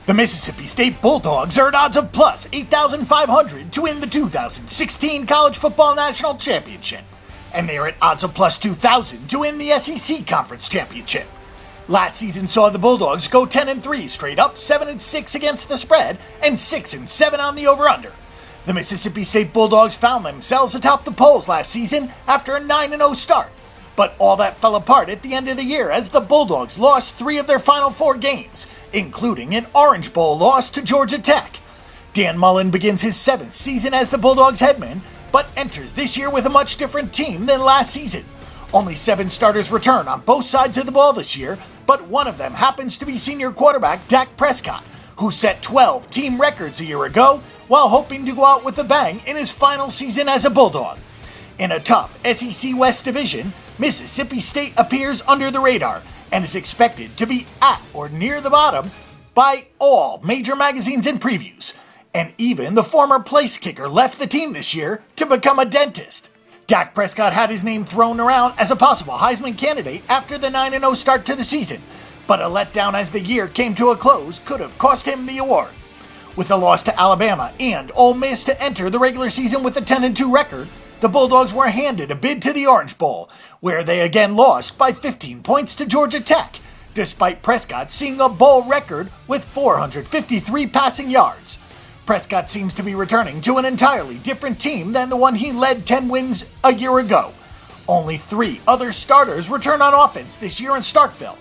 The Mississippi State Bulldogs are at odds of plus 8,500 to win the 2016 College Football National Championship, and they are at odds of plus 2,000 to win the SEC Conference Championship. Last season saw the Bulldogs go 10-3 straight up, 7-6 against the spread, and 6-7 on the over-under. The Mississippi State Bulldogs found themselves atop the polls last season after a 9-0 start, but all that fell apart at the end of the year as the Bulldogs lost 3 of their final 4 games, including an Orange Bowl loss to Georgia Tech. Dan Mullen begins his 7th season as the Bulldogs headman, but enters this year with a much different team than last season. Only 7 starters return on both sides of the ball this year, but one of them happens to be senior quarterback Dak Prescott, who set 12 team records a year ago while hoping to go out with a bang in his final season as a Bulldog. In a tough SEC West division, Mississippi State appears under the radar and is expected to be at or near the bottom by all major magazines and previews. And even the former place kicker left the team this year to become a dentist. Dak Prescott had his name thrown around as a possible Heisman candidate after the 9-0 start to the season, but a letdown as the year came to a close could have cost him the award. With a loss to Alabama and Ole Miss to enter the regular season with a 10-2 record, the Bulldogs were handed a bid to the Orange Bowl, where they again lost by 15 points to Georgia Tech, despite Prescott seeing a bowl record with 453 passing yards. Prescott seems to be returning to an entirely different team than the one he led 10 wins a year ago. Only 3 other starters return on offense this year in Starkville.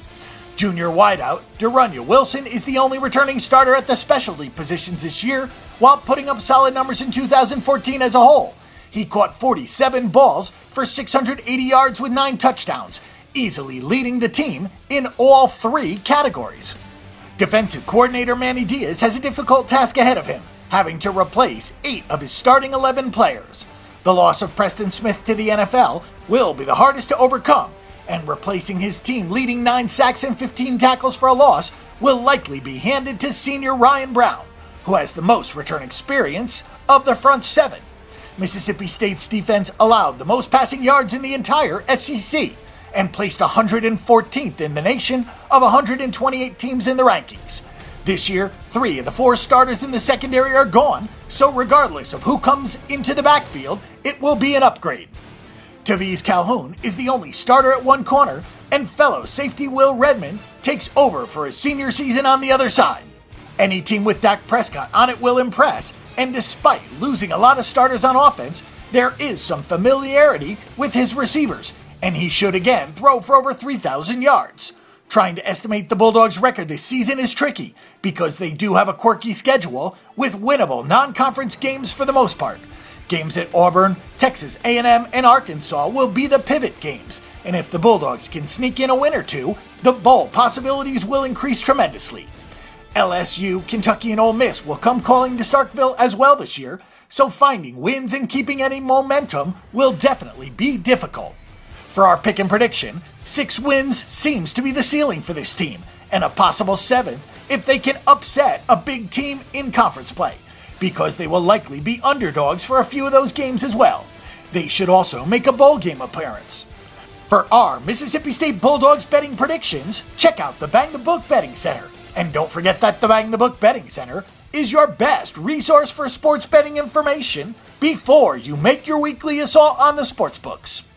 Junior wideout De'Runnya Wilson is the only returning starter at the specialty positions this year, while putting up solid numbers in 2014 as a whole. He caught 47 balls for 680 yards with 9 touchdowns, easily leading the team in all 3 categories. Defensive coordinator Manny Diaz has a difficult task ahead of him, having to replace 8 of his starting 11 players. The loss of Preston Smith to the NFL will be the hardest to overcome, and replacing his team leading 9 sacks and 15 tackles for a loss will likely be handed to senior Ryan Brown, who has the most return experience of the front 7. Mississippi State's defense allowed the most passing yards in the entire SEC and placed 114th in the nation of 128 teams in the rankings. This year, 3 of the 4 starters in the secondary are gone, so regardless of who comes into the backfield, it will be an upgrade. Taviz Calhoun is the only starter at one corner, and fellow safety Will Redmond takes over for his senior season on the other side. Any team with Dak Prescott on it will impress, and despite losing a lot of starters on offense, there is some familiarity with his receivers, and he should again throw for over 3,000 yards. Trying to estimate the Bulldogs' record this season is tricky, because they do have a quirky schedule with winnable non-conference games for the most part. Games at Auburn, Texas A&M, and Arkansas will be the pivot games, and if the Bulldogs can sneak in a win or 2, the bowl possibilities will increase tremendously. LSU, Kentucky, and Ole Miss will come calling to Starkville as well this year, so finding wins and keeping any momentum will definitely be difficult. For our pick and prediction, 6 wins seems to be the ceiling for this team, and a possible 7th if they can upset a big team in conference play, because they will likely be underdogs for a few of those games as well. They should also make a bowl game appearance. For our Mississippi State Bulldogs betting predictions, check out the Bang the Book Betting Center. And don't forget that the Bang the Book Betting Center is your best resource for sports betting information before you make your weekly assault on the sportsbooks.